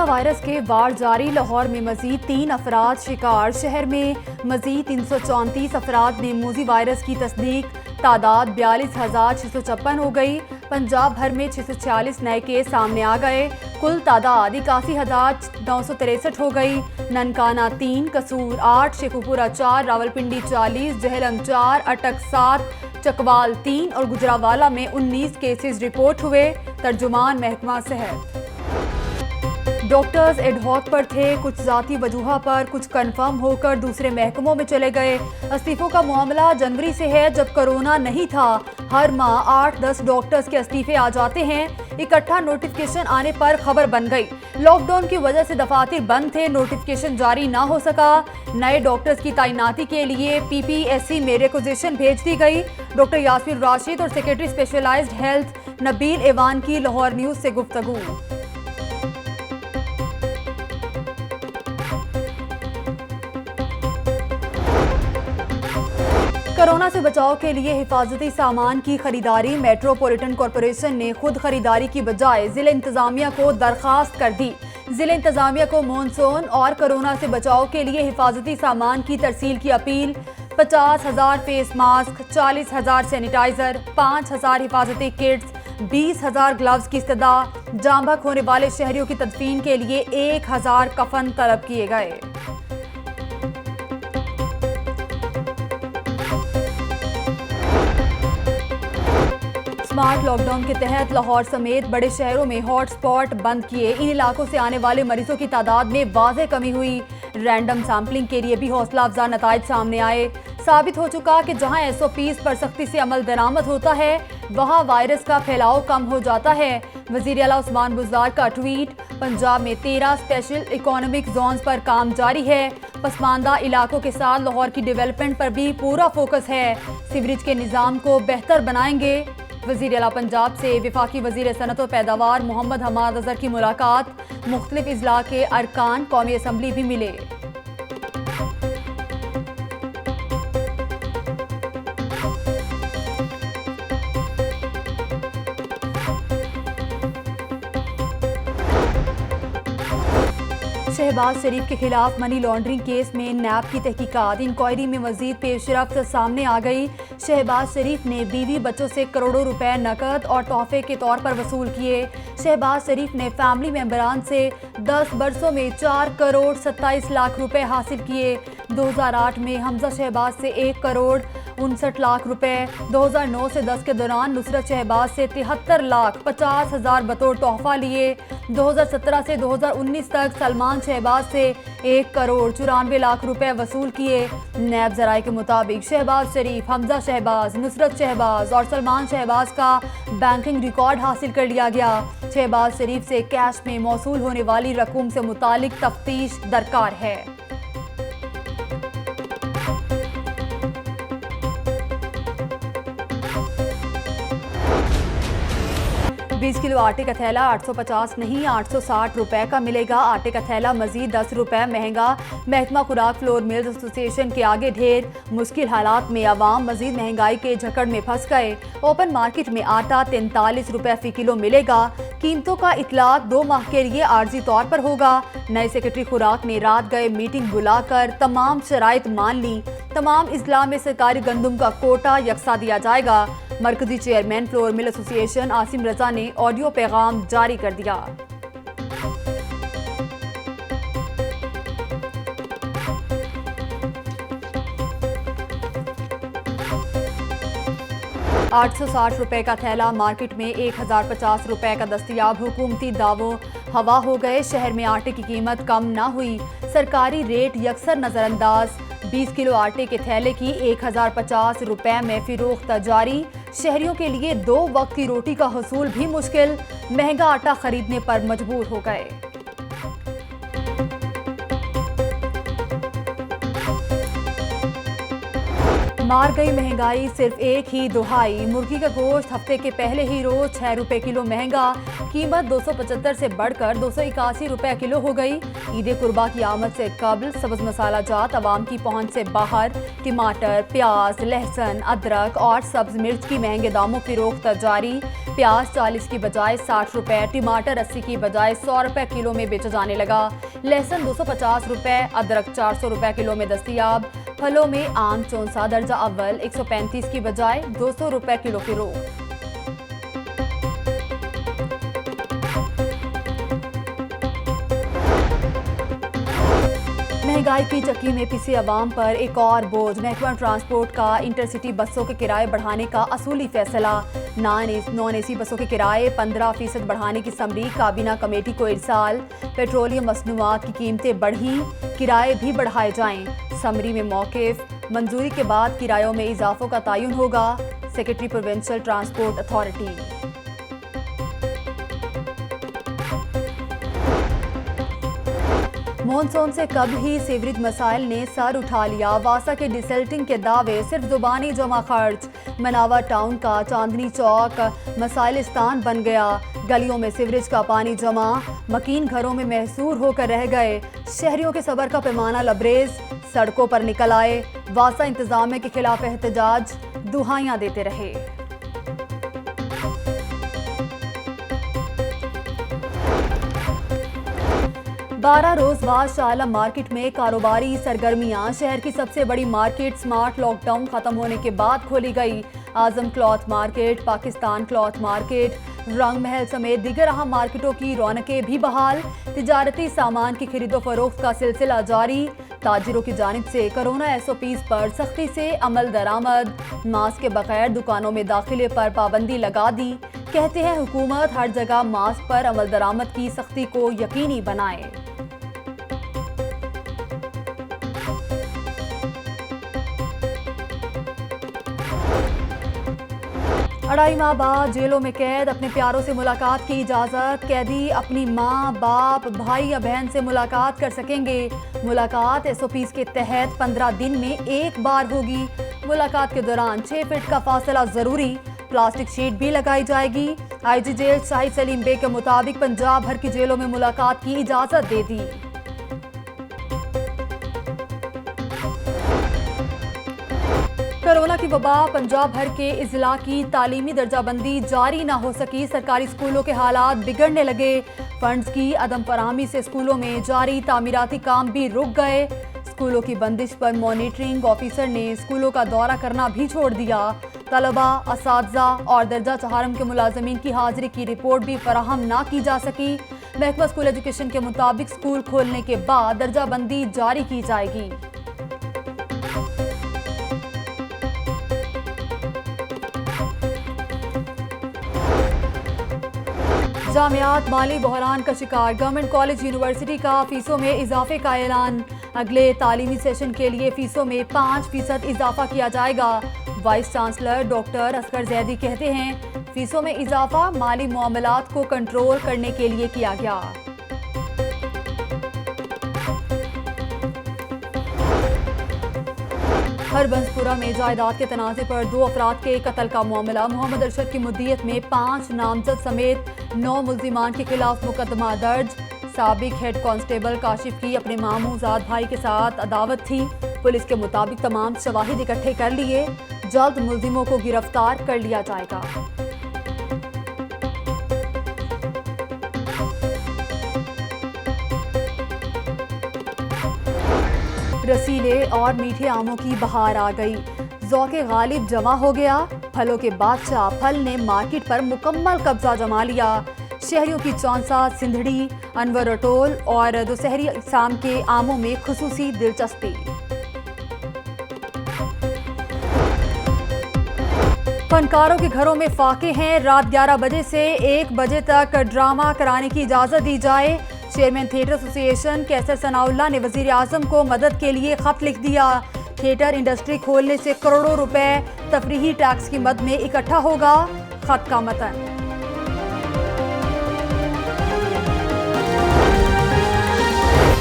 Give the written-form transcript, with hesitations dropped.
Virus के वार जारी। लाहौर में मजीद 3 अफराद शिकार। शहर में मजीद 334 अफराद में मूजी वायरस की तस्दीक। तादाद 42,656 हो गई। पंजाब भर में 646 नए केस सामने आ गए। कुल तादाद 81,963 हो गई। ननकाना 3, कसूर 8, शेखुपुरा 4, रावलपिंडी 40, जहलम 4, अटक 7, चकवाल 3 और गुजरावाला में 19 केसेस रिपोर्ट हुए। तर्जुमान महकमा सेहत। डॉक्टर्स एडहॉक पर थे, कुछ जाती वजूह पर, कुछ कन्फर्म होकर दूसरे महकमों में चले गए। इस्तीफों का मामला जनवरी से है, जब कोरोना नहीं था। हर माह 8-10 डॉक्टर्स के इस्तीफे आ जाते हैं। इकट्ठा नोटिफिकेशन आने पर खबर बन गई। लॉकडाउन की वजह से दफातर बंद थे, नोटिफिकेशन जारी ना हो सका। नए डॉक्टर्स की तैनाती के लिए PPSC में रिक्वेजिशन भेज दी गई। डॉक्टर यास्मीन राशिद और secretary specialised health Nabeel Awan की लाहौर न्यूज से गुफ्तगू। कोरोना से बचाव के लिए हिफाजती सामान की खरीदारी। मेट्रोपॉलिटन कॉरपोरेशन ने खुद खरीदारी की बजाय जिला इंतजामिया को दरखास्त कर दी। जिला इंतजामिया को मॉनसून और कोरोना से बचाव के लिए हिफाजती सामान की तरसील की अपील। 50,000 फेस मास्क, 40,000 सैनिटाइजर, 5,000 हिफाजती किट्स, 20,000 ग्लव्स की इस्तदा। जाम बहक होने वाले शहरियों की तदफीन के लिए 1,000 कफन तलब किए गए। स्मार्ट लॉकडाउन के तहत लाहौर समेत बड़े शहरों में हॉटस्पॉट बंद किए। इन इलाकों से आने वाले मरीजों की तादाद में वाज़ेह कमी हुई। रैंडम सैंपलिंग के लिए भी हौसला अफजा नताइज सामने आए। साबित हो चुका कि जहां SOPs पर सख्ती से अमल दरामद होता है, वहां वायरस का फैलाव कम हो जाता है। वज़ीर आला उस्मान बुज़दार का ट्वीट। पंजाब में 13 स्पेशल इकोनॉमिक जोन्स पर काम जारी है। पसमानदा इलाकों के साथ लाहौर की डेवलपमेंट पर भी पूरा फोकस है। सीवरेज के निज़ाम को बेहतर बनाएंगे। वज़ीर आला पंजाब से वफाकी वज़ीर सनअत व पैदावार मोहम्मद हमाद अज़हर की मुलाकात। मुख्तलिफ इज़ला के अरकान कौमी असम्बली भी मिले। शहबाज शरीफ के खिलाफ मनी लॉन्ड्रिंग केस में नैब की तहकीकात। इंक्वायरी में मजीद पेशरफ्त सामने आ गई। शहबाज शरीफ ने बीवी बच्चों से करोड़ों रुपए नकद और तोहफे के तौर पर वसूल किए। शहबाज शरीफ ने फैमिली मेंबरान से 10 बरसों में 4 करोड़ 27 लाख रुपए हासिल किए। 2008 में हमजा शहबाज से 1 करोड़ 59 लाख रुपए। 2009 से 10 के दौरान नुसरत शहबाज से 73 लाख 50 हजार बतौर तोहफा लिए। 2017 से 2019 तक सलमान शहबाज से 1 करोड़ 94 लाख रुपए वसूल किए। नैब जराये के मुताबिक शहबाज शरीफ, हमजा शहबाज, नुसरत शहबाज और सलमान शहबाज का बैंकिंग रिकॉर्ड हासिल कर लिया गया। शहबाज शरीफ से कैश में मौसूल होने वाली रकूम से मुतालिक तफ्तीश दरकार है। 20 किलो आटे का थैला 850 नहीं 860 रुपए का मिलेगा। आटे का थैला मजीद 10 रुपए महंगा। महकमा खुराक फ्लोर मिल्स एसोसिएशन के आगे ढेर। मुश्किल हालात में आवाम मजीद महंगाई के झकड़ में फंस गए। ओपन मार्केट में आटा 43 रुपए फी किलो मिलेगा। कीमतों का इतलाक 2 माह के लिए आर्जी तौर पर होगा। नए सेक्रेटरी खुराक ने रात गए मीटिंग बुलाकर तमाम शराइत मान ली। तमाम इजला में सरकारी गंदम का कोटा यकसा दिया जाएगा। मरकजी chairman flour mill association Asim Raza ने ऑडियो पैगाम जारी कर दिया। ₹860 का थैला मार्केट में 1050 रुपए का दस्तयाब। हुकूमती दावों हवा हो गए। शहर में आटे की कीमत कम ना हुई। सरकारी रेट यकसर नजरअंदाज। 20 किलो आटे के थैले की 1050 रुपए में फिरोख्त जारी। शहरियों के लिए 2 वक्त की रोटी का हसूल भी मुश्किल। महंगा आटा खरीदने पर मजबूर हो गए। मार गई महंगाई, सिर्फ एक ही दुहाई। मुर्गी का गोश्त हफ्ते के पहले ही रोज 6 रुपए किलो महंगा। कीमत 275 से बढ़कर 281 रुपए किलो हो गई। ईद कुर्बा की आमद से कबल सब्ज मसाला जात आवाम की पहुंच से बाहर। टमाटर, प्याज, लहसुन, अदरक और सब्ज मिर्च की महंगे दामों फरोख्त जारी। प्याज 40 की बजाय 60 रुपए, टमाटर 80 की बजाय 100 रुपए किलो में बेचा जाने लगा। लहसुन 250 रुपए, अदरक 400 रुपए किलो में दस्तयाब। फलों में आम 64 दर्जा अव्वल 135 की बजाय 200 रुपए किलो की रोक। महंगाई की चक्की में पिसे अवाम पर एक और बोझ। महकमा ट्रांसपोर्ट का इंटरसिटी बसों के किराए बढ़ाने का असूली फैसला। नॉन एसी बसों के किराए 15% बढ़ाने की समरी काबीना कमेटी को इरसाल। पेट्रोलियम मसनूआत की कीमतें बढ़ी, किराए भी बढ़ाए जाएं। समरी में मौक़िफ़, मंजूरी के बाद किरायों में इजाफों का तयन होगा। Secretary provincial transport authority. Monsoon से कब ही सीवरेज मसाइल ने सर उठा लिया। वासा के डिसल्टिंग के दावे सिर्फ जुबानी जमा खर्च। मनावा टाउन का चांदनी चौक मसाइलिस्तान बन गया। गलियों में सीवरेज का पानी जमा, मकीन घरों में महसूर होकर रह गए। शहरियों के सब्र का पैमाना लबरेज, सड़कों पर निकल आए। वासा इंतजामिया के खिलाफ एहतजाज, दुहाइयां देते रहे। बारह रोज बाद शाह आलम मार्केट में कारोबारी सरगर्मियां। शहर की सबसे बड़ी मार्केट स्मार्ट लॉकडाउन खत्म होने के बाद खोली गई। Azam cloth market, Pakistan cloth market, Rang Mahal समेत दीगर अहम मार्केटों की रौनकें भी बहाल। तिजारती सामान की खरीदो फरोख्त का सिलसिला जारी। ताजिरों की जानिब से कोरोना SOPs पर सख्ती से अमल दरामद। मास्क के बगैर दुकानों में दाखिले पर पाबंदी लगा दी। कहते हैं हुकूमत हर जगह मास्क पर अमल दरामद की सख्ती को यकीनी बनाए। अढ़ाई माह बाद जेलों में कैद, अपने प्यारों से मुलाकात की इजाज़त। कैदी अपनी माँ, बाप, भाई या बहन से मुलाकात कर सकेंगे। मुलाकात SOPs के तहत 15 दिन में एक बार होगी। मुलाकात के दौरान 6 फीट का फासला जरूरी। प्लास्टिक शीट भी लगाई जाएगी। IG जेल शाहिद सलीम बेग के मुताबिक पंजाब भर की जेलों में मुलाकात की इजाज़त दे दी। कोरोना की वबा पंजाब भर के इजला की तालीमी दर्जाबंदी जारी न हो सकी। सरकारी स्कूलों के हालात बिगड़ने लगे। फंड्स की अदम फराहमी से स्कूलों में जारी तामीराती काम भी रुक गए। स्कूलों की बंदिश पर मॉनिटरिंग ऑफिसर ने स्कूलों का दौरा करना भी छोड़ दिया। तलबा, असातिज़ा और दर्जा चहारम के मुलाजमीन की हाजिरी की रिपोर्ट भी फराहम ना की जा सकी। महकमा स्कूल एजुकेशन के मुताबिक स्कूल खोलने के बाद दर्जाबंदी जारी की जाएगी। जामियात माली बहरान का शिकार। गवर्नमेंट कॉलेज यूनिवर्सिटी का फीसों में इजाफे का ऐलान। अगले तालीमी सेशन के लिए फीसों में 5% इजाफा किया जाएगा। Vice chancellor doctor Asghar Zaidi कहते हैं फीसों में इजाफा माली मामलात को कंट्रोल करने के लिए किया गया। हरबंसपुरा में जायदाद के तनाज़े पर 2 अफराद के कत्ल का मामला। मोहम्मद अरशद की मुद्दियत में 5 नामजद समेत 9 मुल्जिमान के खिलाफ मुकदमा दर्ज। साबिक हेड कांस्टेबल काशिफ की अपने मामूजाद भाई के साथ अदावत थी। पुलिस के मुताबिक तमाम शवाहिद इकट्ठे कर लिए। जल्द मुल्जिमों को गिरफ्तार कर लिया जाएगा। रसीले और मीठे आमों की बहार आ गई। ज़ौक़े गालिब जमा हो गया। फलों के बादशाह फल ने मार्केट पर मुकम्मल कब्जा जमा लिया। शहरियों की चौंसा, सिंधड़ी, अनवर अटोल और दोशहरी इक़साम के आमों में खुसूसी दिलचस्पी। फनकारों के घरों में फाके हैं। रात 11 बजे से 1 बजे तक ड्रामा कराने की इजाज़त दी जाए। चेयरमैन थिएटर एसोसिएशन कैसर सनाउल्लाह ने वज़ीर आज़म को मदद के लिए खत लिख दिया। थिएटर इंडस्ट्री खोलने से करोड़ों रुपए तफरीही टैक्स की मद में इकट्ठा होगा। खत का मतन।